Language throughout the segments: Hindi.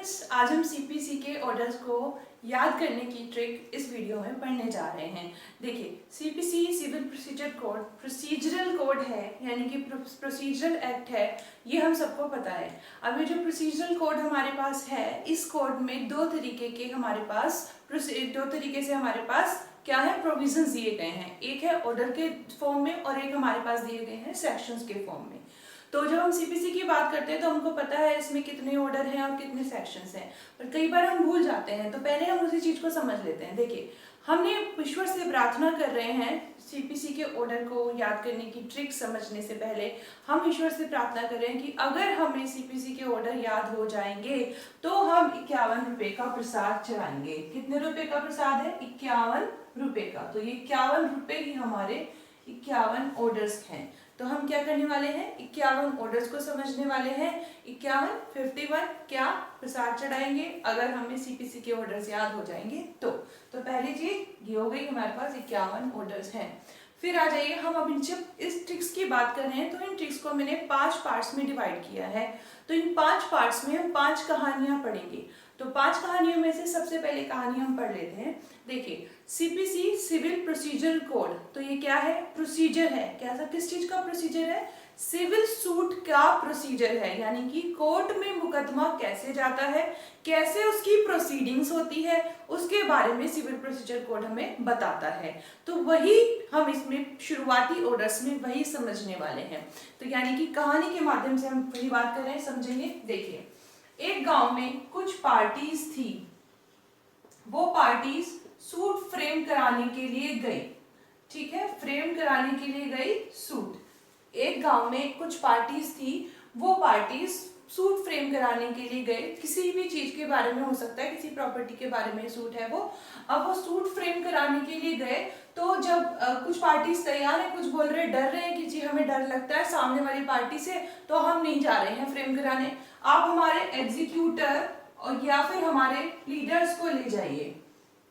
स्टूडेंट्स, आज हम सीपीसी के ऑर्डर्स को याद करने की ट्रिक इस वीडियो में पढ़ने जा रहे हैं। देखिए, CPC civil procedure code procedural code है, यानी कि प्रोसीजरल एक्ट है, ये हम सबको पता है। अब ये जो प्रोसीजरल कोड हमारे पास है, इस कोड में दो तरीके से हमारे पास क्या है, प्रोविजंस दिए गए हैं। एक है ऑर्डर के फॉर्म में और एक हमारे पास दिए गए हैं सेक्शंस के फॉर्म में। तो जब हम सीपीसी की बात करते हैं तो हमको पता है इसमें कितने ऑर्डर हैं और कितने सेक्शंस हैं, पर कई बार हम भूल जाते हैं। तो पहले हम उसी चीज को समझ लेते हैं। देखिए, हमने ईश्वर से प्रार्थना कर रहे हैं सीपीसी के ऑर्डर को याद करने की ट्रिक समझने से पहले हम ईश्वर से प्रार्थना कर रहे हैं कि अगर हमें सीपीसी के ऑर्डर याद हो जाएंगे तो हम 51 रुपए का प्रसाद चढ़ाएंगे। कितने रुपए का प्रसाद है? 51 रुपए का। तो ये 51 रुपए ही हमारे 51 ऑर्डर्स हैं। तो हम क्या करने वाले हैं, 51 ऑर्डर्स को समझने वाले हैं। 51 क्या प्रसाद चढ़ाएंगे अगर हमें सीपीसी के ऑर्डर्स याद हो जाएंगे तो पहली चीज ये हो गई, हमारे पास 51 ऑर्डर्स हैं। फिर आ जाइए, हम अब जब इस ट्रिक्स की बात कर रहे हैं तो इन ट्रिक्स को मैंने 5 पार्ट्स में डिवाइड किया है। तो इन 5 पार्ट्स में हम 5 कहानियां पढ़ेंगे। तो 5 कहानियों में से सबसे पहले कहानी हम पढ़ लेते हैं। देखिए, सीपीसी सिविल प्रोसीजर कोड, तो ये क्या है? प्रोसीजर है। कैसा, किस चीज का प्रोसीजर है? सिविल सूट का प्रोसीजर है, यानी कि कोर्ट में मुकदमा कैसे जाता है, कैसे उसकी प्रोसीडिंग्स होती है, उसके बारे में सिविल प्रोसीजर कोड हमें बताता है। तो वही हम इसमें शुरुआती ऑर्डर्स में वही समझने वाले हैं। तो यानी कि कहानी के माध्यम से हम वही बात कर रहे हैं, समझेंगे। देखिए, एक गांव में कुछ पार्टीज थी। वो पार्टीज सूट फ्रेम कराने के लिए गई। ठीक है, फ्रेम कराने के लिए गई सूट। एक गांव में कुछ पार्टीज थी, वो पार्टीज सूट फ्रेम कराने के लिए गए। किसी भी चीज के बारे में हो सकता है, किसी प्रॉपर्टी के बारे में सूट है वो। अब वो सूट फ्रेम कराने के लिए गए तो जब कुछ पार्टीज तैयार है, कुछ बोल रहे, डर रहे हैं कि जी हमें डर लगता है सामने वाली पार्टी से, तो हम नहीं जा रहे हैं फ्रेम कराने। आप हमारे एग्जीक्यूटर और या फिर हमारे लीडर्स को ले जाइए।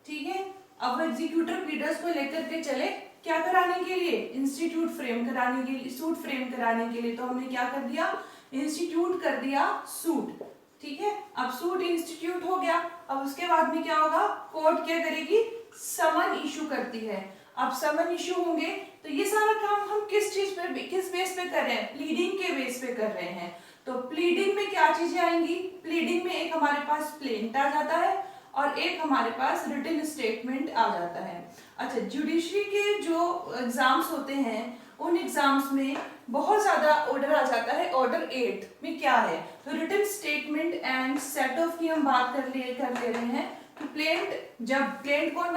ठीक है, अब एग्जीक्यूटर लीडर्स को लेकर के चले, क्या कराने के लिए? इंस्टीट्यूट फ्रेम कराने के लिए, सूट फ्रेम कराने के लिए। तो हमने क्या कर दिया? इंस्टीट्यूट कर दिया सूट। ठीक है, अब सूट इंस्टीट्यूट हो गया। अब उसके बाद में क्या होगा? कोर्ट क्या करेगी? समन इशू करती है। अब समन इशू होंगे तो ये सारा काम हम किस चीज पे, किस बेस पे कर रहे हैं? प्लीडिंग के बेस पे कर रहे हैं। तो प्लीडिंग में क्या चीजें आएंगी? प्लीडिंग में एक हमारे पास प्लेंट आ जाता है और एक हमारे पास रिटन स्टेटमेंट आ जाता है। अच्छा, जुडिशरी के जो एग्जाम्स होते हैं उन एग्जाम्स में बहुत ज्यादा ऑर्डर आ जाता है। ऑर्डर 8 में क्या है? तो written statement and set off की हम बात कर ले रहे हैं। तो जब प्लेंट कौन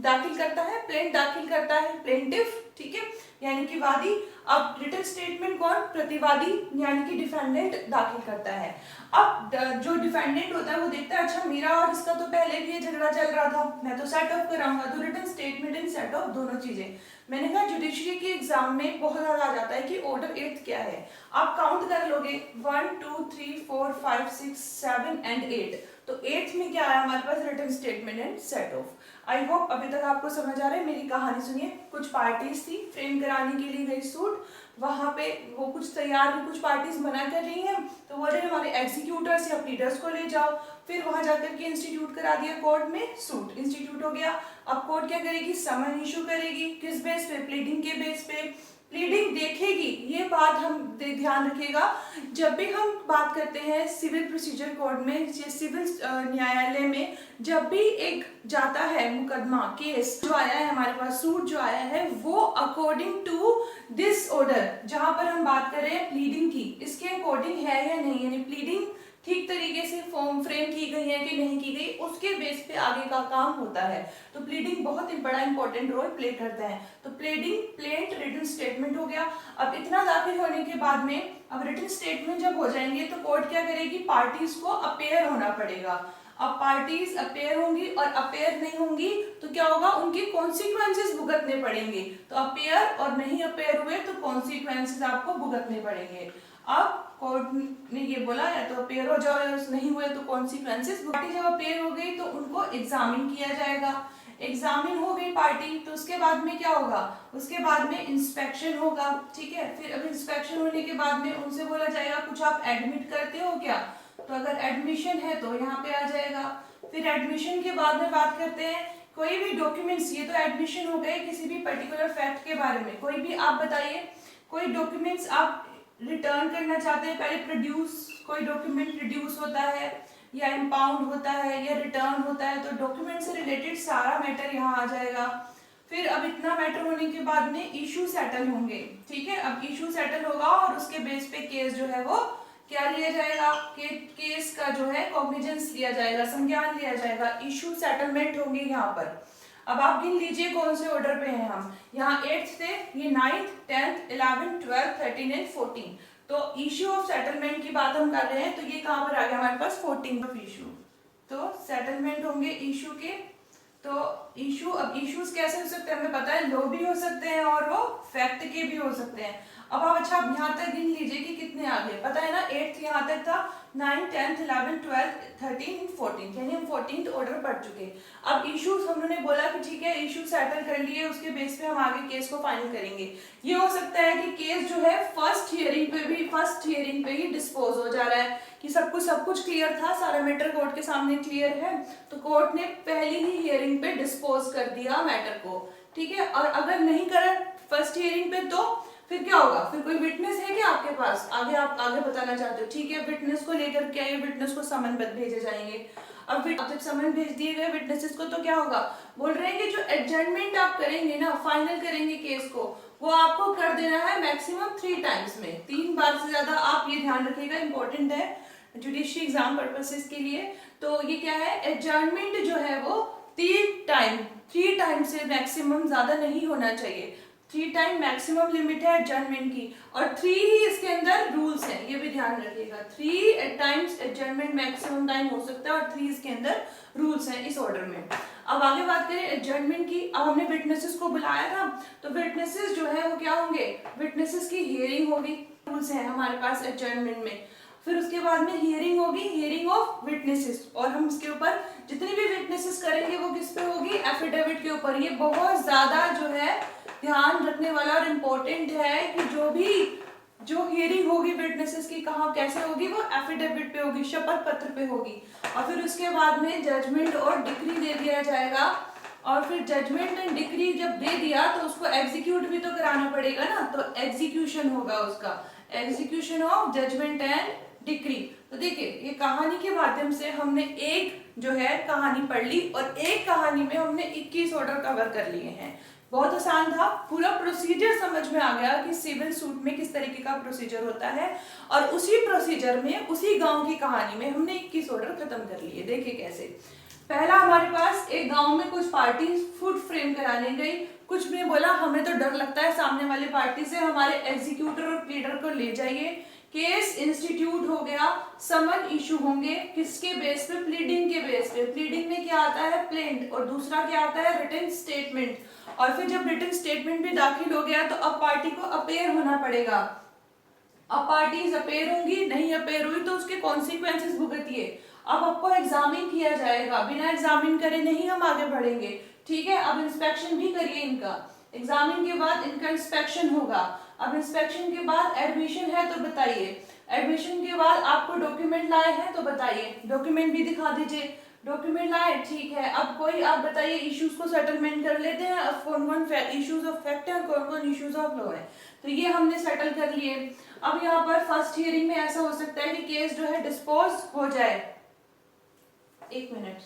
दाखिल करता है? प्लेंट दाखिल करता है प्लेंटिफ। ठीक है, यानी कि वादी। अब रिटन स्टेटमेंट कौन? प्रतिवादी, यानी कि डिफेंडेंट दाखिल करता है। अब जो डिफेंडेंट होता है वो देखता है, अच्छा मेरा और इसका तो पहले भी ये झगड़ा चल रहा था, मैं तो सेट ऑफ कराऊंगा। तो written statement and set off दोनों चीजें। मैंने कहा जुडिशरी के एग्जाम में बहुत ज्यादा आ जाता है कि ऑर्डर 8 क्या है। आप काउंट कर लोगे, 1 2 3 4 5 6 7 एंड 8। तो 8 में क्या आया हमारे पास? Written statement and set off. I hope अभी तक आपको समझ आ रहा है। मेरी कहानी सुनिए। कुछ पार्टीज थी, फ्रेम कराने के लिए गई सूट। वहां पे वो कुछ तैयार, कुछ पार्टीज मना कर रही हैं, तो वो हमारे एग्जीक्यूटर्स या प्लीडर्स को ले जाओ। फिर वहां जाकर के इंस्टीट्यूट करा दिया कोर्ट में, सूट इंस्टीट्यूट हो गया। अब कोर्ट क्या करेगी? समन इशू करेगी। किस बेस पे? प्लीडिंग के बेस पे। प्लीडिंग देखेगी, ये बात हम ध्यान रखिएगा जब भी हम बात करते हैं सिविल प्रोसीजर कोड में, सिविल न्यायालय में, जब भी एक जाता है मुकदमा, केस जो आया है हमारे पास, सूट जो आया है, वो अकॉर्डिंग टू दिस ऑर्डर, जहां पर हम बात कर रहे हैं प्लीडिंग की, इसके अकॉर्डिंग है या नहीं, यानी प्लीडिंग ठीक तरीके से फॉर्म फ्रेम की गई है कि नहीं की गई, उसके बेस पे आगे का काम होता है। तो प्लीडिंग बहुत ही बड़ा इंपॉर्टेंट रोल प्ले करता है। तो प्लीडिंग, प्लेंट, रिटन स्टेटमेंट हो गया। अब इतना दाखिल होने के बाद में अब रिटन स्टेटमेंट जब हो जाएंगे तो कोर्ट क्या करेगी? पार्टीज को अपेयर होना पड़ेगा। अब पार्टीज अपेयर होंगी और अपेयर नहीं होंगी तो क्या होगा? उनके कॉन्सिक्वेंसेस भुगतने पड़ेंगे। तो अपेयर और नहीं अपेयर हुए तो कॉन्सिक्वेंसेस आपको भुगतने पड़ेंगे। अब कोर्ट ने ये बोला, या तो अपेयर हो जाओ या नहीं हुए तो कॉन्सिक्वेंसेस। पार्टी जब अपेयर हो गई तो उनको एग्जामिन किया जाएगा। एग्जामिन हो गई पार्टी तो उसके बाद में क्या होगा? उसके बाद में इंस्पेक्शन होगा। ठीक है, फिर अब इंस्पेक्शन होने के बाद में उनसे बोला जाएगा कुछ आप एडमिट करते हो क्या? तो अगर एडमिशन है तो यहाँ पे आ जाएगा। फिर एडमिशन के बाद में बात करते हैं कोई भी डॉक्यूमेंट्स, ये तो एडमिशन हो गए किसी भी पर्टिकुलर फैक्ट के बारे में। कोई भी आप बताइए कोई डॉक्यूमेंट्स आप रिटर्न करना चाहते हैं, पहले प्रोड्यूस, कोई डॉक्यूमेंट प्रोड्यूस होता है या इम्पाउंड होता है या रिटर्न होता है, तो डॉक्यूमेंट से रिलेटेड सारा मैटर यहाँ आ जाएगा। फिर अब इतना मैटर होने के बाद में इशू सेटल होंगे, ठीक है। अब इशू सेटल होगा और उसके बेस पे केस जो है वो क्या लिया जाएगा, केस का जो है कॉग्निजेंस लिया जाएगा, संज्ञान लिया जाएगा, इशू सेटलमेंट होंगे यहाँ पर। अब आप गिन लीजिए कौन से ऑर्डर पे हैं हम। यहाँ 8th थे, ये 9th, 10th, 11th, 12th, 13 and 14। तो इशू ऑफ सेटलमेंट की बात हम कर रहे हैं, तो ये कहाँ पर आ गया हमारे पास 14 ऑफ इशू। तो सेटलमेंट होंगे इशू के। तो इशू, अब इश्यूज कैसे हो सकते हैं हमें पता है, लो भी हो सकते हैं और वो फैक्ट के भी हो सकते हैं। अब आप अच्छा यहाँ तक गिन लीजिए कि कितने आ गए, पता है ना 8th यहाँ तक था, 9, 10, 11, 12, 13, 14, यानी हम 14th ऑर्डर पढ़ चुके। अब इश्यूज हम लोगों ने बोला कि ठीक है इशू सेटल कर लिए, उसके बेस पे हम आगे केस को फाइनल करेंगे। ये हो सकता है कि केस जो है फर्स्ट हियरिंग पे ही डिस्पोज हो जा रहा है कि सब कुछ क्लियर था, सारा मैटर कोर्ट के सामने क्लियर है, तो कोर्ट ने पहली ही हियरिंग पे डिस्पोज कर दिया मैटर को, ठीक है। और अगर नहीं करा फर्स्ट हियरिंग पे तो फिर क्या होगा, फिर कोई विटनेस है क्या आपके पास, आगे आप आगे बताना चाहते हो, ठीक है। विटनेस को लेकर के आइए, विटनेस को समन भेजे जाएंगे। अब जब समन भेज दिए गए विटनेसेस को तो क्या होगा, बोल रहे हैं कि जो एडजर्नमेंट आप करेंगे ना, फाइनल करेंगे केस को, वो आपको कर देना है मैक्सिमम 3 टाइम्स में, 3 बार से ज्यादा। आप ये ध्यान रखिएगा, इंपॉर्टेंट है जुडिशरी एग्जाम पर्पसेस के लिए। तो ये क्या है, एडजर्नमेंट जो है वो 3 टाइम से मैक्सिमम ज्यादा नहीं होना चाहिए। 3 टाइम मैक्सिमम लिमिट है एडजर्नमेंट की, और 3 ही इसके अंदर रूल्स हैं, ये भी ध्यान रखिएगा। 3 टाइम्स एडजर्नमेंट मैक्सिमम टाइम हो सकता है और 3 इसके अंदर रूल्स हैं इस ऑर्डर में। अब आगे बात करें एडजर्नमेंट की। अब हमने विटनेसेस को बुलाया था, तो विटनेसेस जो है वो क्या होंगे, विटनेसेस की हियरिंग होगी, रूल्स हैं हमारे पास एडजर्नमेंट में। फिर उसके बाद में हियरिंग होगी, हियरिंग ऑफ विटनेसेस, और हम इसके ऊपर जितनी भी विटनेसेस करेंगे वो किस पे होगी, एफिडेविट के ऊपर। ये बहुत ज्यादा जो है ध्यान रखने वाला और इम्पोर्टेंट है कि जो हियरिंग होगी विटनेसेस की कहाँ कैसे होगी, वो एफिडेविट पे होगी, शपथ पत्र पे होगी। और फिर उसके बाद में जजमेंट और डिक्री दे दिया जाएगा, और फिर जजमेंट एंड डिक्री जब दे दिया तो उसको एग्जीक्यूट भी तो कराना पड़ेगा ना, तो एग्जीक्यूशन होगा उसका, execution of judgment and decree. तो देखिए ये कहानी के माध्यम से हमने एक जो है कहानी पढ़ ली, और एक कहानी में हमने 21 ऑर्डर कवर कर लिए हैं। बहुत आसान था, पूरा प्रोसीजर समझ में आ गया कि सिविल सूट में किस तरीके का प्रोसीजर होता है, और उसी प्रोसीजर में उसी गांव की कहानी में हमने 21 ऑर्डर खत्म कर लिए। देखिए कैसे, पहला हमारे पास एक गांव में कुछ पार्टी फूड फ्रेम कराने गई, कुछ ने बोला हमें तो डर लगता है सामने वाली पार्टी से, हमारे एग्जीक्यूटर और प्लीडर को ले जाइए। केस इंस्टीट्यूट हो गया, समन इशू होंगे, किसके बेस पे, प्लीडिंग के बेस पे। प्लीडिंग में क्या आता है, प्लेंट, और दूसरा क्या आता है, रिटन स्टेटमेंट। और फिर जब रिटन स्टेटमेंट भी दाखिल हो गया तो अब पार्टी को अपेयर होना पड़ेगा। अब पार्टीज अपेयर होंगी, नहीं अपेयर हुई तो उसके कॉन्सिक्वेंसेस भुगतिए। अब आपको एग्जामिन किया जाएगा, बिना एग्जामिन करे नहीं हम आगे बढ़ेंगे, ठीक है। अब इंस्पेक्शन भी करिए इनका, एग्जामिन के बाद इनका इंस्पेक्शन होगा। अब इंस्पेक्शन के बाद एडमिशन है तो बताइए, एडमिशन के बाद आपको डॉक्यूमेंट लाए हैं तो बताइए, डॉक्यूमेंट भी दिखा दीजिए। डॉक्यूमेंट लाए, ठीक है। अब कोई आप बताइए इश्यूज को सेटलमेंट कर लेते हैं, अब कौन कौन इश्यूज ऑफ फैक्ट है और कौन कौन इश्यूज ऑफ लॉ है, तो ये हमने सेटल कर लिए। अब यहाँ पर फर्स्ट हियरिंग में ऐसा हो सकता है कि केस जो है डिस्पोज हो जाए। एक मिनट,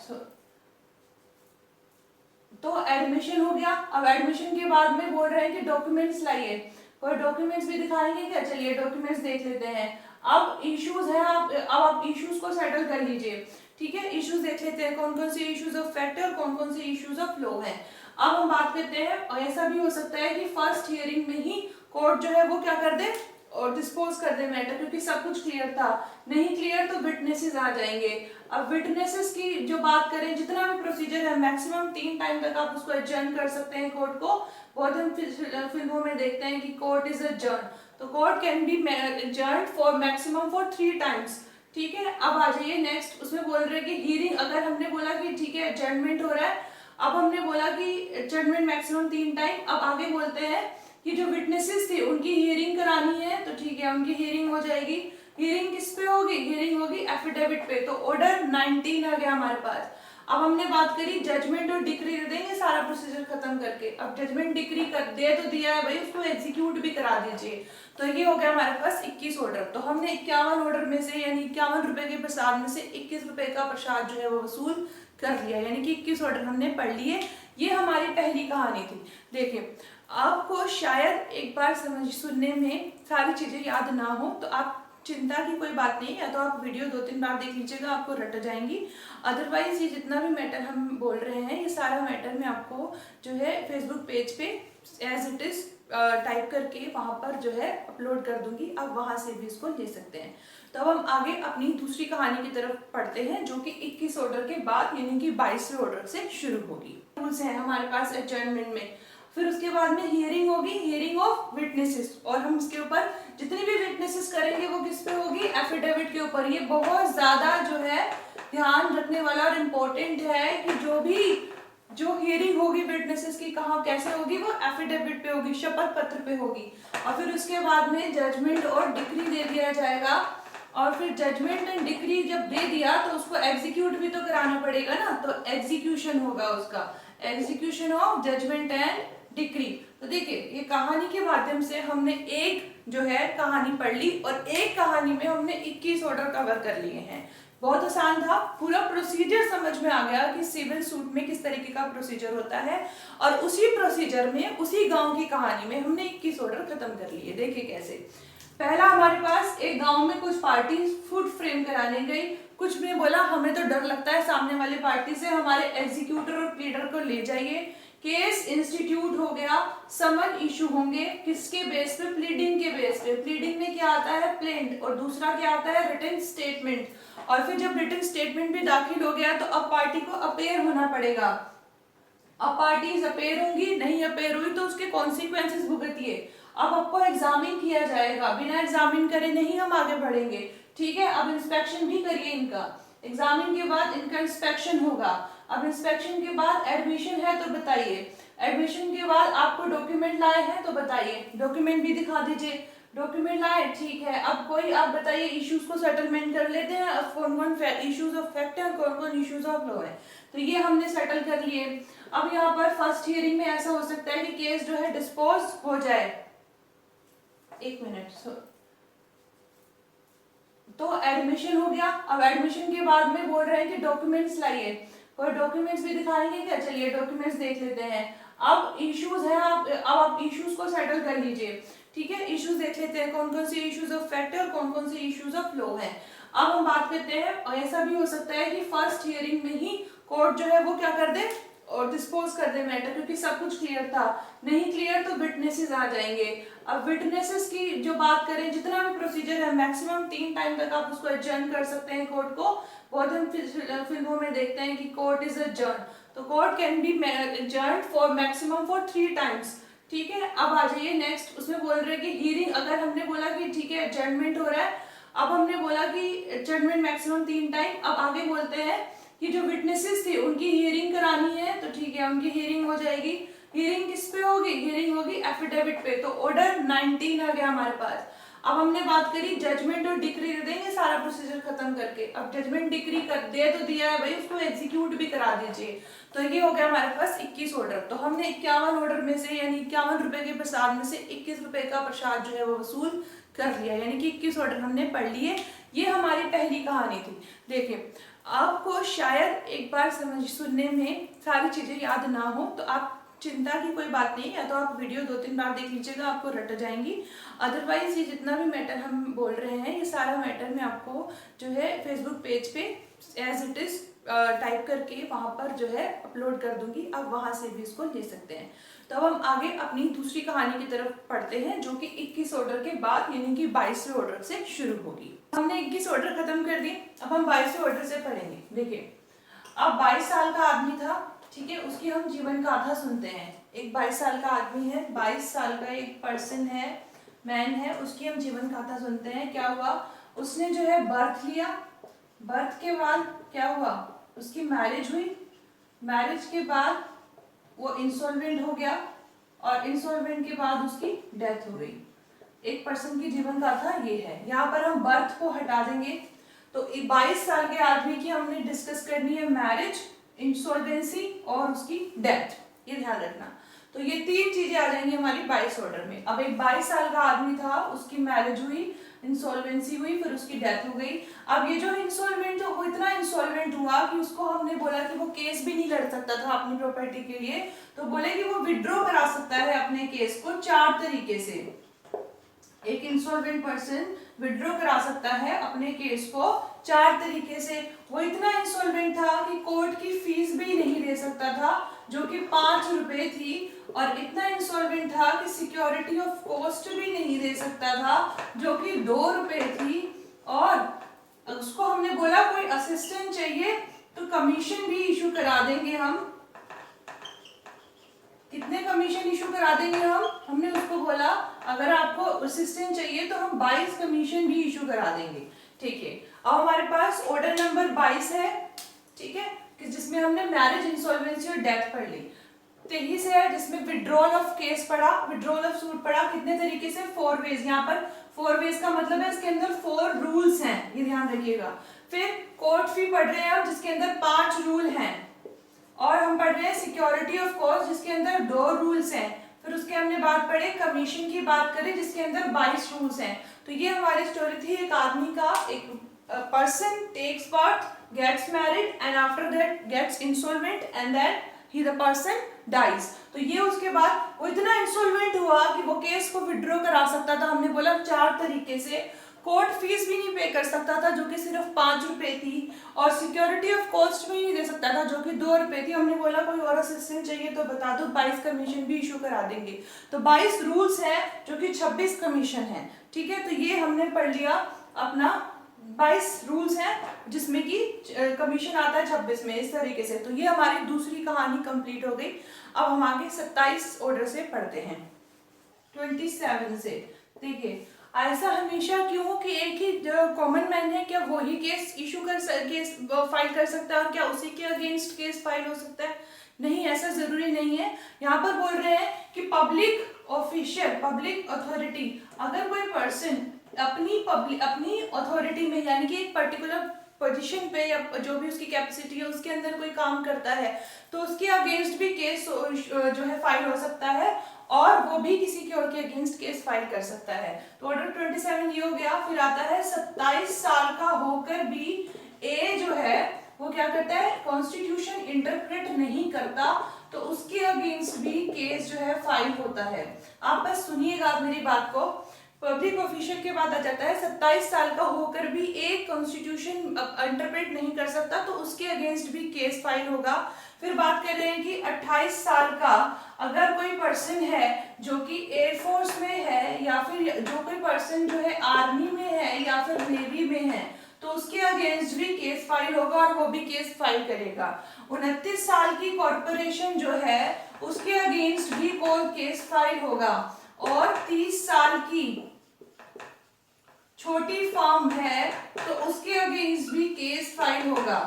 तो एडमिशन हो गया। अब एडमिशन के बाद में बोल रहे हैं कि डॉक्यूमेंट्स लाइए, कोई डॉक्यूमेंट्स भी दिखाएंगे क्या, चलिए डॉक्यूमेंट्स देख लेते हैं। अब इश्यूज है, अब आप इश्यूज को सेटल कर लीजिए, ठीक है। इश्यूज देख लेते हैं कौन कौन से इश्यूज ऑफ फैक्ट है और कौन कौन से इश्यूज ऑफ लॉ है। अब हम बात करते हैं, और ऐसा भी हो सकता है कि फर्स्ट हियरिंग में ही कोर्ट जो है वो क्या कर दे और डिस्पोज कर दे मैटर, क्योंकि सब कुछ क्लियर था। नहीं क्लियर तो विटनेसेस आ जाएंगे। अब विटनेसेस की जो बात करें, जितना भी प्रोसीजर है मैक्सिमम 3 टाइम तक आप उसको एडजर्न कर सकते हैं कोर्ट को। बहुत हम फिल्मों में देखते हैं कि कोर्ट इज एडजर्न, तो court can be adjourn for maximum for 3 times, ठीक है। अब आ जाइए नेक्स्ट, उसमें बोल रहे हैं कि हियरिंग, अगर हमने बोला कि ठीक है एडजर्नमेंट हो रहा है, अब हमने बोला कि एडजर्नमेंट मैक्सिमम 3 टाइम। अब आगे बोलते हैं कि जो विटनेसेस थे उनकी हियरिंग करानी है, तो ठीक है उनकी हियरिंग हो जाएगी। हियरिंग किस पे होगी? हियरिंग होगी एफिडेविट पे। तो ऑर्डर 19 आ गया हमारे पास। अब हमने बात करी जजमेंट और डिक्री दे देंगे सारा प्रोसीजर खत्म करके। अब जजमेंट डिक्री कर दे तो दिया है भाई, उसको एग्जीक्यूट भी करा दीजिए। तो ये हो गया हमारे पास 21 ऑर्डर। तो हमने 51 ऑर्डर में से यानी 51 रुपए के प्रसाद में से 21 रुपए का प्रसाद जो है वो वसूल कर लिया, यानी कि 21 ऑर्डर हमने पढ़ लिए। ये हमारी पहली कहानी थी। देखिए, आपको शायद एक बार समझ सुनने में सारी चीजें याद ना हो तो आप चिंता की कोई बात नहीं, या तो आप वीडियो 2-3 बार देख लीजिएगा, आपको रट जाएंगी। अदरवाइज ये जितना भी मैटर हम बोल रहे हैं ये सारा मैटर मैं आपको जो है फेसबुक पेज पे एज इट इज टाइप करके वहां पर जो है अपलोड कर दूंगी, आप वहां से भी इसको ले सकते हैं। तो अब हम आगे अपनी दूसरी कहानी की तरफ पढ़ते हैं, जो कि 21 ऑर्डर के बाद यानी कि 22वें ऑर्डर से शुरू होगी। रूल्स हैं हमारे पास एडजर्नमेंट में। फिर उसके बाद में हियरिंग होगी, हियरिंग ऑफ विटनेसेस, और हम इसके ऊपर जितनी भी विटनेसेस करेंगे वो किस पे होगी? एफिडेविट के ऊपर। ये बहुत ज्यादा जो है ध्यान रखने वाला और इम्पोर्टेंट है कि जो हियरिंग होगी विटनेसेस की कहाँ कैसे होगी? वो एफिडेविट पे होगी, शपथ पत्र पे होगी। और फिर उसके बाद में जजमेंट और डिक्री दे दिया जाएगा, और फिर जजमेंट एंड डिक्री जब दे दिया तो उसको एग्जीक्यूट भी तो कराना पड़ेगा ना, तो एग्जीक्यूशन होगा उसका, execution of judgment and decree. तो देखिए, ये कहानी के माध्यम से हमने एक जो है कहानी पढ़ ली, और एक कहानी में हमने 21 ऑर्डर कवर कर लिए हैं। बहुत आसान था, पूरा प्रोसीजर समझ में आ गया कि सिविल सूट में किस तरीके का प्रोसीजर होता है, और उसी प्रोसीजर में उसी गांव की कहानी में हमने 21 ऑर्डर खत्म कर लिए। देखिए कैसे। पहला, हमारे पास एक गांव में कुछ पार्टी फूड फ्रेम कराने गई। कुछ ने बोला हमें तो डर लगता है सामने वाली पार्टी से, हमारे एग्जीक्यूटर और प्लीडर को ले जाइए। केस इंस्टीट्यूट हो गया, समन इशू होंगे, किसके बेस पे? प्लीडिंग के बेस पे। प्लीडिंग में क्या आता है? प्लेंट, और दूसरा क्या आता है? Written statement. और फिर जब रिटन स्टेटमेंट भी दाखिल हो गया तो अब पार्टी को अपेयर होना पड़ेगा। अब पार्टीज अपेयर होंगी, नहीं अपेयर हुई तो उसके कॉन्सिक्वेंसेस भुगतिए। अब आपको एग्जामिन किया जाएगा, बिना एग्जामिन करे नहीं हम आगे बढ़ेंगे, ठीक है? अब इंस्पेक्शन भी करिए इनका, एग्जामिन के बाद इनका इंस्पेक्शन होगा। अब इंस्पेक्शन के बाद एडमिशन है तो बताइए, एडमिशन के बाद आपको डॉक्यूमेंट लाए हैं तो बताइए, डॉक्यूमेंट भी दिखा दीजिए। डॉक्यूमेंट लाए, ठीक है। अब कोई आप बताइए इश्यूज को सेटलमेंट कर लेते हैं, अब कौन-कौन इश्यूज ऑफ फैक्ट है, कौन-कौन इश्यूज ऑफ लॉ है, तो ये हमने सेटल कर लिए। अब यहाँ पर फर्स्ट हियरिंग में ऐसा हो सकता है कि केस जो है डिस्पोज हो जाए। एक मिनट, तो एडमिशन हो गया। अब एडमिशन के बाद में बोल रहे हैं कि डॉक्यूमेंट्स लाइए, और डॉक्यूमेंट्स भी दिखाएंगे क्या? चलिए डॉक्यूमेंट्स देख लेते हैं। अब इश्यूज है, आप इश्यूज को सेटल कर लीजिए, ठीक है? इश्यूज देख लेते हैं, कौन कौन से इश्यूज ऑफ फैक्ट है और कौन कौन से इश्यूज ऑफ लॉ है। अब हम बात करते हैं, और ऐसा भी हो सकता है कि फर्स्ट हियरिंग में ही कोर्ट जो है वो क्या कर दे और डिस्पोज कर दे मैटर, क्योंकि सब कुछ क्लियर था। नहीं क्लियर तो विटनेसेस आ जाएंगे। अब विटनेसेस की जो बात करें, जितना भी प्रोसीजर है मैक्सिमम 3 टाइम तक आप उसको एडजर्न कर सकते हैं कोर्ट को। बहुत हम फिल्मों में देखते हैं कि कोर्ट इज एडजर्न, तो court can be adjourn for maximum for 3 times, ठीक है? अब आ जाइए नेक्स्ट, उसमें बोल रहे हैं कि हियरिंग, अगर हमने बोला कि ठीक है एडजर्नमेंट हो रहा है, अब हमने बोला कि एडजर्नमेंट मैक्सिमम 3 टाइम। अब आगे बोलते हैं कि जो विटनेसेस थे उनकी हियरिंग करानी है, तो ठीक है उनकी हियरिंग हो जाएगी। हियरिंग किस पे होगी? हियरिंग होगी एफिडेविट पे। तो ऑर्डर 19 आ गया हमारे पास। अब हमने बात करी जजमेंट और डिक्री दे देंगे सारा प्रोसीजर खत्म करके। अब जजमेंट डिक्री कर दे तो दिया है भाई, उसको एग्जीक्यूट भी करा दीजिए। तो ये हो गया हमारे पास 21 ऑर्डर। तो हमने 51 ऑर्डर में से यानी 51 रुपए के प्रसाद में से 21 रुपए का प्रसाद जो है वो वसूल कर लिया, यानी कि 21 ऑर्डर हमने पढ़ लिए। ये हमारी पहली कहानी थी। देखिए, आपको शायद एक बार सुनने में सारी चीजें याद ना हो तो आप चिंता की कोई बात नहीं, या तो आप वीडियो 2-3 बार देख लीजिएगा, आपको रट जाएंगी। अदरवाइज ये जितना भी मैटर हम बोल रहे हैं ये सारा मैटर मैं आपको जो है फेसबुक पेज पे एज इट इज टाइप करके वहां पर जो है अपलोड कर दूंगी, आप वहां से भी इसको ले सकते हैं। तो अब हम आगे अपनी दूसरी कहानी की तरफ पढ़ते हैं, जो कि 21 ऑर्डर के बाद यानी कि 22वें ऑर्डर से शुरू होगी। हमने 21 ऑर्डर खत्म कर दी, अब हम 22वें ऑर्डर से पढ़ेंगे। देखिए, अब 22 साल का आदमी था, ठीक है, उसकी हम जीवन गाथा सुनते हैं। एक 22 साल का आदमी है, 22 साल का एक पर्सन है, मैन है, उसकी हम जीवन गाथा सुनते हैं। क्या हुआ? उसने जो है बर्थ लिया, बर्थ के बाद क्या हुआ? उसकी मैरिज हुई, मैरिज के बाद वो इंसॉल्वेंट हो गया, और इंसॉल्वेंट के बाद उसकी डेथ हो गई। एक पर्सन की जीवन गाथा ये है। यहाँ पर हम बर्थ को हटा देंगे, तो 22 साल के आदमी की हमने डिस्कस करनी है मैरिज, इंसॉल्वेंसी और उसकी डेथ, ये ध्यान रखना। तो ये 3 चीजें आ जाएंगी हमारी 22 ऑर्डर में। अब एक 22 साल का आदमी था, उसकी मैरिज हुई, इंसॉल्वेंसी हुई, फिर उसकी डेथ हो गई। अब ये जो इंसॉल्वेंट वो इतना इंसॉल्वेंट हुआ कि उसको हमने बोला कि वो केस भी नहीं लड़ सकता था अपनी प्रॉपर्टी के लिए, तो बोले कि वो विड्रॉ करा सकता है अपने केस को 4 तरीके से। एक इंसॉल्वेंट पर्सन विड्रॉ करा सकता है अपने केस को 4 तरीके से। वो इतना इंसॉल्वेंट था कि कोर्ट की फीस भी नहीं दे सकता था, जो कि 5 रुपए थी, और इतना इंसॉल्वेंट था कि सिक्योरिटी ऑफ कॉस्ट भी नहीं दे सकता था, जो कि 2 रुपए थी। और उसको हमने बोला कोई असिस्टेंट चाहिए तो कमीशन भी इशू करा देंगे हम। कितने कमीशन इशू करा देंगे हमने उसको बोला अगर आपको असिस्टेंट चाहिए तो हम 22 कमीशन भी इशू करा देंगे। ठीक है, अब हमारे पास ऑर्डर नंबर 22 है, ठीक है, कि जिसमें हमने मैरिज, इंसॉल्वेंसी और डेथ पढ़ ली। 23 है जिसमें विड्रॉल ऑफ केस पढ़ा, विड्रॉल ऑफ सूट पढ़ा। कितने तरीके से? 4 वेज। यहाँ पर 4 वेज का मतलब है इसके अंदर 4 रूल्स हैं, ये ध्यान रखिएगा। फिर कोर्ट फी पढ़ रहे हैं हम, जिसके अंदर 5 रूल हैं। और हम पढ़ रहे हैं सिक्योरिटी ऑफ कॉस्ट, जिसके अंदर 2 रूल्स हैं। फिर उसके हमने बात पढ़े कमीशन की बात करें, जिसके अंदर 22 रूल्स हैं। तो ये हमारी स्टोरी थी एक आदमी का, एक person takes birth, gets married and after that gets insolvent and then he the person dies. तो ये उसके बाद वो इतना इंसॉल्वेंट हुआ कि वो केस को विड्रॉ करा सकता था, हमने बोला 4 तरीके से। कोर्ट फीस भी नहीं पे कर सकता था, जो कि सिर्फ 5 रुपए थी, और सिक्योरिटी ऑफ कॉस्ट भी नहीं दे सकता था, जो कि 2 रुपए थी। हमने बोला कोई और असिस्टेंट चाहिए तो बता दो, 22 कमीशन भी इशू करा देंगे। तो 22 रूल्स हैं, जो कि 26 कमीशन है। ठीक है, तो ये हमने पढ़ लिया अपना 22 रूल्स हैं, जिसमें कि कमीशन आता है 26 में, इस तरीके से। तो ये हमारी दूसरी कहानी कंप्लीट हो गई। अब हम आगे 27 ऑर्डर से पढ़ते हैं, 27 से। देखिए, ऐसा हमेशा क्यों हो कि एक ही कॉमन मैन है, क्या वही केस इशू केस फाइल कर सकता है और क्या उसी के अगेंस्ट केस फाइल हो सकता है? नहीं, ऐसा जरूरी नहीं है। यहाँ पर बोल रहे हैं कि पब्लिक ऑफिशियल, पब्लिक अथॉरिटी, अगर कोई पर्सन अपनी अथॉरिटी में, यानी कि एक पर्टिकुलर पोजीशन पे या जो भी उसकी कैपेसिटी है उसके अंदर कोई काम करता है, तो उसके अगेंस्ट भी केस जो है फाइल हो सकता है, और वो भी किसी के और के अगेंस्ट केस फाइल कर सकता है। तो ऑर्डर 27 ये हो गया। फिर आता है 27 साल का होकर भी ए जो है वो क्या करता है? कॉन्स्टिट्यूशन इंटरप्रेट नहीं करता, तो उसके अगेंस्ट भी केस जो है फाइल होता है। आप बस सुनिएगा मेरी बात को। पब्लिक ऑफिशियल के बाद आ जाता है 27 साल का होकर भी एक कॉन्स्टिट्यूशन इंटरप्रेट नहीं कर सकता, तो उसके अगेंस्ट भी केस फाइल होगा। फिर बात कर रहे हैं कि 28 साल का अगर कोई पर्सन है जो कि एयरफोर्स में है, या फिर जो कोई पर्सन जो है आर्मी में है या फिर नेवी में है, तो उसके अगेंस्ट भी केस फाइल होगा और वो भी केस फाइल करेगा। 29 साल की कॉर्पोरेशन जो है उसके अगेंस्ट भी कोई केस फाइल होगा। और 30 साल की छोटी फर्म है तो उसके अगेंस्ट भी केस फाइल होगा।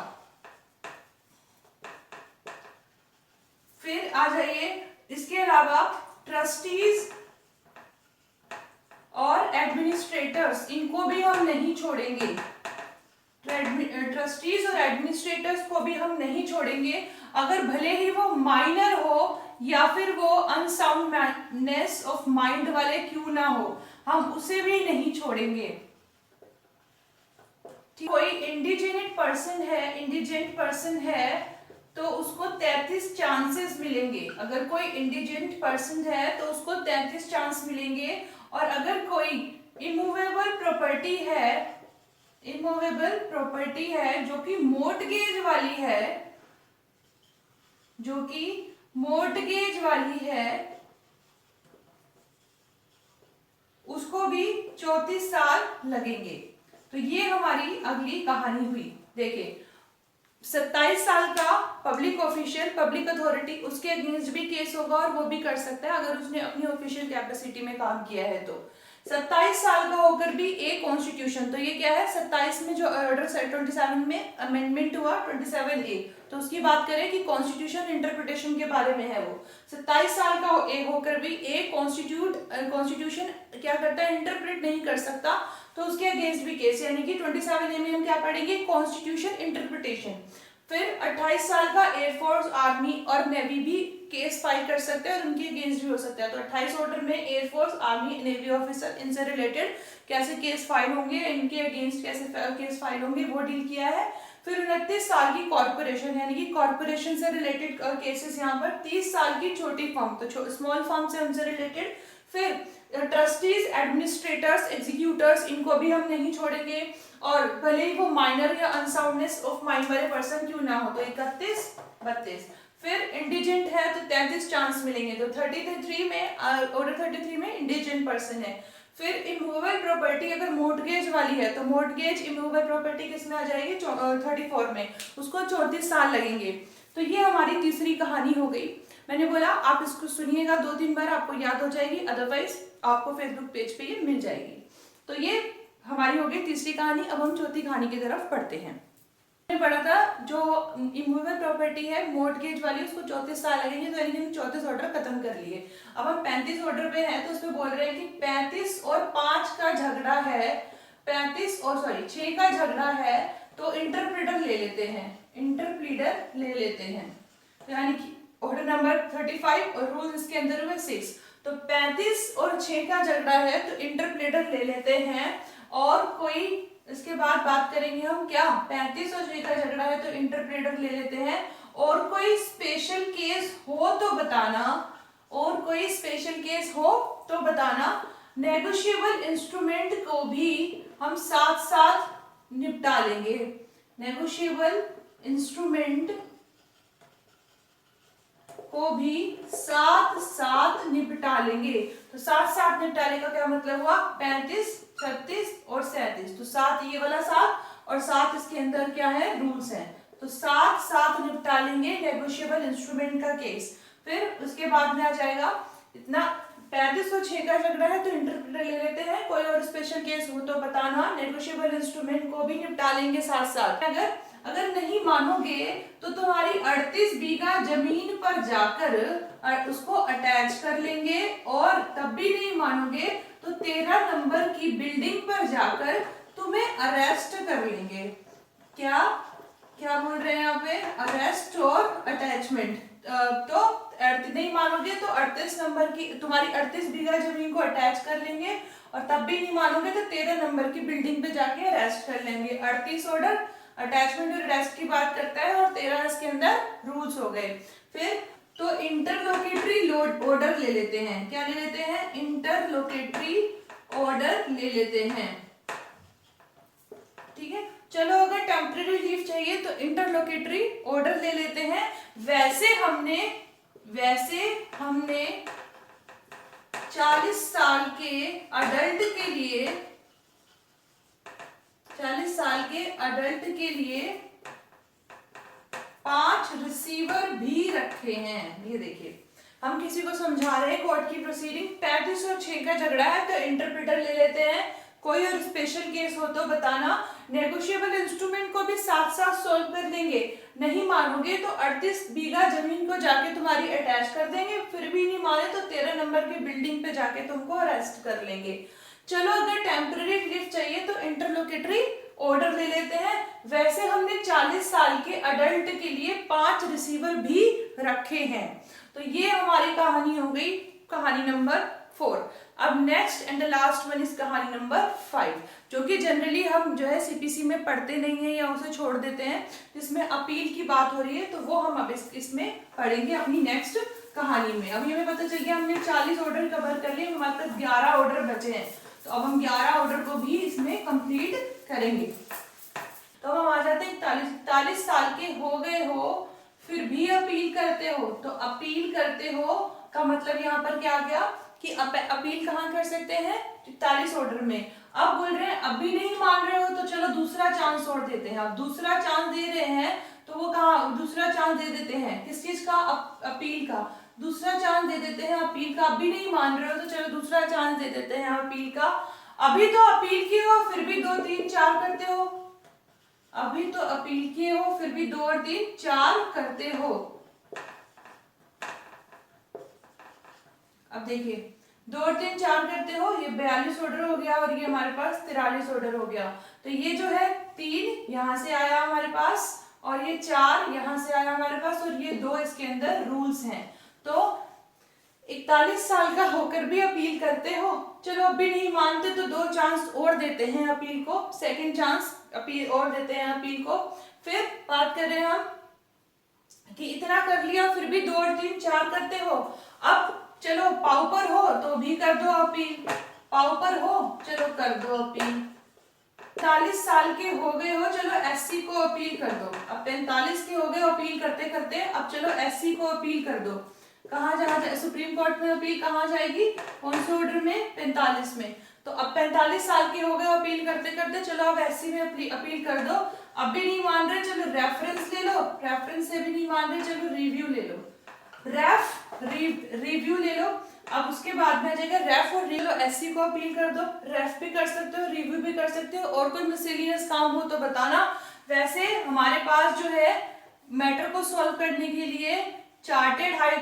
फिर आ जाइए, इसके अलावा ट्रस्टीज और एडमिनिस्ट्रेटर्स, इनको भी हम नहीं छोड़ेंगे। ट्रस्टीज और एडमिनिस्ट्रेटर्स को भी हम नहीं छोड़ेंगे, अगर भले ही वो माइनर हो या फिर वो अनसाउंडनेस ऑफ माइंड वाले क्यों ना हो, हम उसे भी नहीं छोड़ेंगे। कोई इंडिजेंट पर्सन है तो उसको 33 चांसेस मिलेंगे। अगर कोई इंडिजेंट पर्सन है तो उसको 33 चांस मिलेंगे। और अगर कोई इमूवेबल प्रॉपर्टी है जो कि मोर्टगेज वाली है, उसको भी 34 साल लगेंगे। तो ये हमारी अगली कहानी हुई। देखिए, 27 साल का पब्लिक ऑफिशियल, पब्लिक अथॉरिटी, उसके अगेंस्ट भी केस होगा और वो भी कर सकता है अगर उसने अपनी ऑफिशियल कैपेसिटी में काम किया है तो। 27 साल का होकर भी ए कॉन्स्टिट्यूशन, तो ये क्या है 27 में जो ऑर्डर 27 में अमेंडमेंट हुआ 27A, तो उसकी बात करें कि कॉन्स्टिट्यूशन इंटरप्रिटेशन के बारे में है वो। 27 साल का ए होकर भी ए कॉन्स्टिट्यूशन क्या करता है, इंटरप्रेट नहीं कर सकता, तो उसके अगेंस्ट भी केस, यानी कि 27A में हम क्या पढ़ेंगे, कॉन्स्टिट्यूशन इंटरप्रिटेशन। फिर 28 साल का एयरफोर्स, आर्मी और नेवी भी केस फाइल कर सकते हैं और उनके अगेंस्ट भी हो सकता है। तो 28 ऑर्डर में एयरफोर्स, आर्मी, नेवी ऑफिसर, इनसे रिलेटेड कैसे केस फाइल होंगे, इनके अगेंस्ट कैसे केस फाइल होंगे, वो डील किया है। फिर 29 साल की कॉर्पोरेशन, यानी कि कॉर्पोरेशन से रिलेटेड केसेस यहाँ पर। 30 साल की छोटी फर्म, तो स्मॉल फर्म से उनसे रिलेटेड। फिर ट्रस्टीज, एडमिनिस्ट्रेटर्स, एग्जीक्यूटर्स, इनको भी हम नहीं छोड़ेंगे, और भले ही वो माइनर या अनसाउंडनेस ऑफ माइंड वाले पर्सन क्यों ना हो। तो 31, 32। फिर इंडिजेंट है तो 33 चांस मिलेंगे, तो 33 में ऑर्डर 33 में इंडिजेंट पर्सन है। फिर इमूवेबल प्रॉपर्टी अगर मोर्टगेज वाली है तो मोर्टगेज इमूवेबल प्रॉपर्टी किसमें आ जाएगी, 34 में, उसको 34 साल लगेंगे। तो ये हमारी तीसरी कहानी हो गई। मैंने बोला आप इसको सुनिएगा 2-3 बार, आपको याद हो जाएगी, अदरवाइज आपको फेसबुक पेज पे ये मिल जाएगी। तो ये हमारी हो गई तीसरी कहानी। अब हम चौथी कहानी की तरफ पढ़ते हैं। मैंने पढ़ा था जो इमूवेबल प्रॉपर्टी है मोर्टगेज वाली, उसको 34 साल लगेंगे, तो यानी कि हम 34 ऑर्डर खत्म कर लिए। अब हम 35 ऑर्डर पे हैं, तो उसमें बोल रहे हैं कि 35 और 5 का झगड़ा है, 6 का झगड़ा है, तो इंटरप्रीटर ले लेते हैं, इंटरप्रीटर ले लेते हैं। तो यानी कि ऑर्डर नंबर 35 और रूल इसके अंदर हुए 6, तो 35 और 6 का झगड़ा है तो इंटरप्रीटर ले लेते हैं। और कोई इसके बाद बात करेंगे हम क्या, 35 और 6 का झगड़ा है तो इंटरप्रेटर ले लेते हैं। और कोई स्पेशल केस हो तो बताना, और कोई स्पेशल केस हो तो बताना। नेगोशिएबल इंस्ट्रूमेंट को भी हम साथ साथ निपटा लेंगे, नेगोशिएबल इंस्ट्रूमेंट को भी साथ साथ निपटा लेंगे। तो साथ साथ निपटाने का क्या मतलब हुआ, 35, 36 और 37, तो 7 ये वाला 7 और 7 इसके अंदर क्या है, रूल्स हैं, तो साथ साथ निपटा लेंगे नेगोशिएबल इंस्ट्रूमेंट का केस। फिर उसके बाद में आ जाएगा इतना 35 और 6 का झगड़ा है तो इंटरप्रेटर ले लेते हैं, कोई और स्पेशल केस हो तो बताना, नेगोशिएबल इंस्ट्रूमेंट को भी निपटा लेंगे साथ साथ। अगर नहीं मानोगे तो तुम्हारी 38 बीघा जमीन पर जाकर उसको अटैच कर लेंगे, और तब भी नहीं मानोगे तो 13 नंबर की बिल्डिंग पर जाकर तुम्हें अरेस्ट कर लेंगे। क्या क्या बोल रहे हैं यहाँ पे, अरेस्ट और अटैचमेंट। तो नहीं मानोगे तो 38 नंबर की तुम्हारी 38 बीघा जमीन को अटैच कर लेंगे, और तब भी नहीं मानोगे तो 13 नंबर की बिल्डिंग पे जाके अरेस्ट कर लेंगे। 38 ऑर्डर अटैचमेंट और अरेस्ट की बात करता है, और 13 इसके अंदर रूल्स हो गए। फिर तो इंटरलोकेटरी ऑर्डर ले लेते हैं, क्या ले लेते हैं, इंटरलोकेटरी ऑर्डर ले लेते हैं, ठीक है। चलो अगर टेम्परेरी लीव चाहिए तो इंटरलोकेटरी ऑर्डर ले लेते हैं। वैसे हमने 40 साल के अडल्ट के लिए 40 साल के अडल्ट के लिए 5 रिसीवर भी रखे हैं। ये देखिए हम किसी को समझा रहे हैं कोर्ट की प्रोसीडिंग, 35 और 6 का झगड़ा है तो इंटरप्रेटर ले लेते हैं, कोई और स्पेशल केस हो तो बताना, नेगोशिएबल इंस्ट्रूमेंट को भी साथ साथ सोल्व कर देंगे, नहीं मानोगे तो 38 बीघा जमीन को जाके तुम्हारी अटैच कर देंगे, फिर भी नहीं माने तो 13 नंबर की बिल्डिंग पे जाके तुमको अरेस्ट कर लेंगे। चलो अगर टेम्पररी रिलीफ चाहिए तो इंटरलोकेटरी ऑर्डर ले लेते हैं। वैसे हमने 40 साल के अडल्ट के लिए 5 रिसीवर भी रखे हैं। तो ये हमारी कहानी हो गई, कहानी नंबर 4। अब next and the last one is कहानी नंबर 5, जो कि जनरली हम जो है सीपीसी में पढ़ते नहीं है या उसे छोड़ देते हैं, जिसमें अपील की बात हो रही है, तो वो हम अब इसमें पढ़ेंगे अपनी नेक्स्ट कहानी में। अभी हमें पता चल गया हमने 40 ऑर्डर कवर कर लिए, हमारे पास 11 ऑर्डर बचे हैं, तो अब हम 11 ऑर्डर को भी इसमें कंप्लीट करेंगे। तो हम आ जाते हैं 41 साल के हो गए हो फिर भी अपील करते हो, तो अपील करते हो का मतलब यहाँ पर क्या आ गया कि अपील कहाँ कर सकते हैं, 41 ऑर्डर में। अब बोल रहे हैं अभी नहीं मान रहे हो तो चलो दूसरा चांस और देते हैं। अब दूसरा चांस दे रहे हैं तो वो कहा दूसरा चांस दे देते हैं, किस चीज का, अपील का। दूसरा चांस दे देते हैं अपील का। अब भी नहीं मान रहे हो तो चलो दूसरा चांस दे देते हैं अपील का। अभी तो अपील किए हो फिर भी 2 3 4 करते हो, अभी तो अपील किए हो फिर भी 2 और 3 4 करते हो। अब देखिए 2 और 3 4 करते हो, ये 42 ऑर्डर हो गया और ये हमारे पास 43 ऑर्डर हो गया। तो ये जो है 3 यहाँ से आया हमारे पास और ये 4 यहाँ से आया हमारे पास और ये 2 इसके अंदर रूल्स हैं। तो 41 साल का होकर भी अपील करते हो, चलो अब भी नहीं मानते तो 2 चांस और देते हैं अपील को, सेकंड चांस अपील और देते हैं अपील को। फिर बात कर रहे हैं हम कि इतना कर लिया फिर भी 2 और 3 4 करते हो। अब चलो पाउपर हो तो भी कर दो अपील, पाउपर हो चलो कर दो अपील। 40 साल के हो गए हो, चलो एससी को अपील कर दो। अब 45 के हो गए अपील करते करते, अब चलो एससी को अपील कर दो। कहाँ जाना, सुप्रीम कोर्ट में अपील कहाँ जाएगी, कौन से ऑर्डर में, 45 में। तो अब 45 साल के हो गए अपील करते करते, चलो अब एससी में अपील कर दो। अब भी नहीं मान रहे, चलो रेफरेंस ले लो, रेफरेंस से भी नहीं मान रहे, चलो रिव्यू ले लो, रिव्यू ले लो। अब उसके बाद में आ जाएगा रेफ और रिव्यू। एससी को अपील कर दो, रेफ भी कर सकते हो, रिव्यू भी कर सकते हो, और कोई मिसलेनियस काम हो तो बताना। वैसे हमारे पास जो है मैटर को सॉल्व करने के लिए chartered high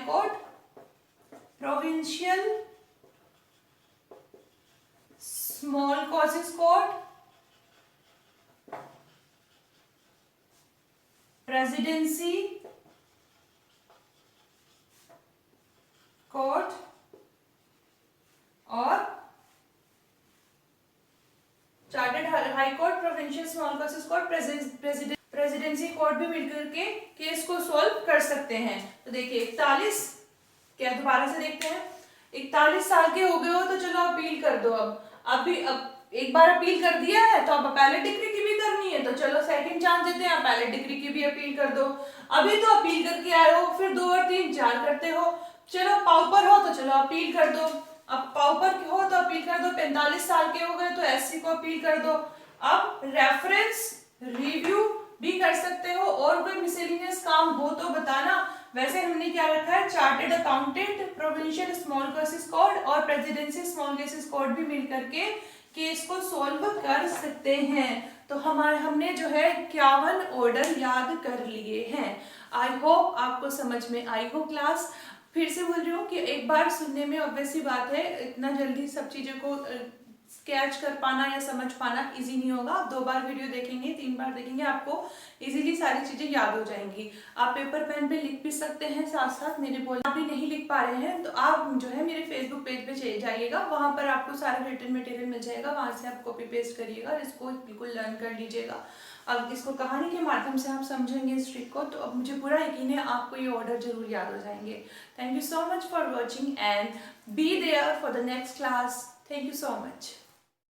court, provincial small causes court, presidency court और chartered high court, provincial small causes court, presidency court भी मिलकर के केस को सॉल्व कर सकते हैं। तो देखिए 41, क्या दोबारा से देखते हैं, 41 साल के हो गए हो तो चलो अपील कर दो। अब एक बार अपील कर दिया है तो अब अपीलेट डिक्री की भी करनी है, तो चलो सेकंड चांस देते हैं, अपीलेट डिक्री की भी अपील कर दो। अभी तो अपील करके आए हो, फिर 2 और 3 4 करते हो, चलो पाउपर हो तो चलो अपील कर दो। अब पाउपर हो तो अपील कर दो, 45 साल के हो गए तो एससी को अपील कर दो। अब रेफरेंस रिव्यू भी कर सकते हो, और कोई मिसलेनियस काम हो तो बताना। वैसे हमने क्या रखा है, chartered accountant, provincial small cases code और प्रेसिडेंसी स्मॉल केसेस कोड भी मिलकर के केस को सॉल्व कर सकते हैं। तो हमने जो है 51 ऑर्डर याद कर लिए हैं। आई होप आपको समझ में आई हो क्लास। फिर से बोल रही हूँ कि एक बार सुनने में ऑब्वियस सी बात है, इतना जल्दी सब चीज़ों को स्केच कर पाना या समझ पाना इजी नहीं होगा। आप 2 बार वीडियो देखेंगे, 3 बार देखेंगे, आपको इजीली सारी चीज़ें याद हो जाएंगी। आप पेपर पेन पे लिख भी सकते हैं, साथ साथ मेरे बोलना भी नहीं लिख पा रहे हैं तो आप जो है मेरे फेसबुक पेज पे चले जाइएगा, वहाँ पर आपको सारा रिटन मटेरियल मिल जाएगा, वहाँ से आप कॉपी पेस्ट करिएगा, इसको बिल्कुल लर्न कर लीजिएगा। अब इसको कहानी के माध्यम से आप समझेंगे इस ट्रिक को, तो अब मुझे पूरा यकीन है आपको ये ऑर्डर जरूर याद हो जाएंगे। Thank you so much for watching and be there for the next class. Thank you so much.